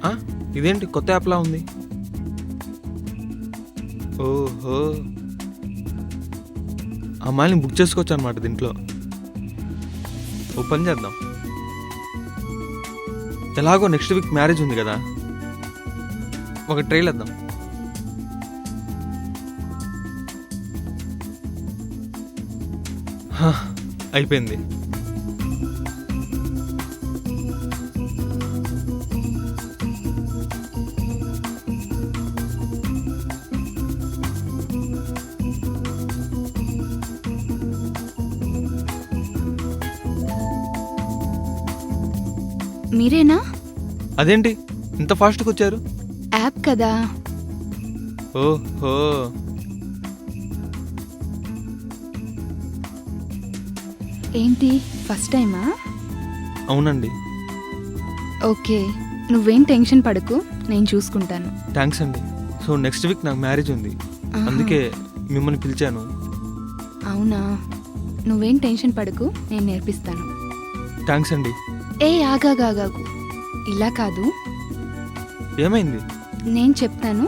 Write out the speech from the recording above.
ఆ, ఇదేంటి కొత్త యాప్లా ఉంది? ఓహో, అమ్మాయిని బుక్ చేసుకోవచ్చు అనమాట దీంట్లో. ఓ పని చేద్దాం, ఎలాగో నెక్స్ట్ వీక్ మ్యారేజ్ ఉంది కదా, ఒక ట్రైల్ వేద్దాం. హా, అయిపోయింది. మీరేనా? అదేంటి ఇంత ఫాస్ట్గా వచ్చారు? యాప్ కదా. ఓహో, ఏంటి ఫస్ట్ టైమా? అవునండి. ఓకే, నువ్వేం టెన్షన్ పడకు, నేను చూసుకుంటాను. థ్యాంక్స్ అండి. సో నెక్స్ట్ వీక్ నాకు మ్యారేజ్ ఉంది, ఆహా. అందుకే మిమ్మల్ని పిలిచాను. అవునా, నువ్వేం టెన్షన్ పడకు, నేను నేర్పిస్తాను. థ్యాంక్స్ అండి. ఏ ఆగాగాగాగు, ఇలా కాదు, ఏమైంది? నేను చెప్తాను,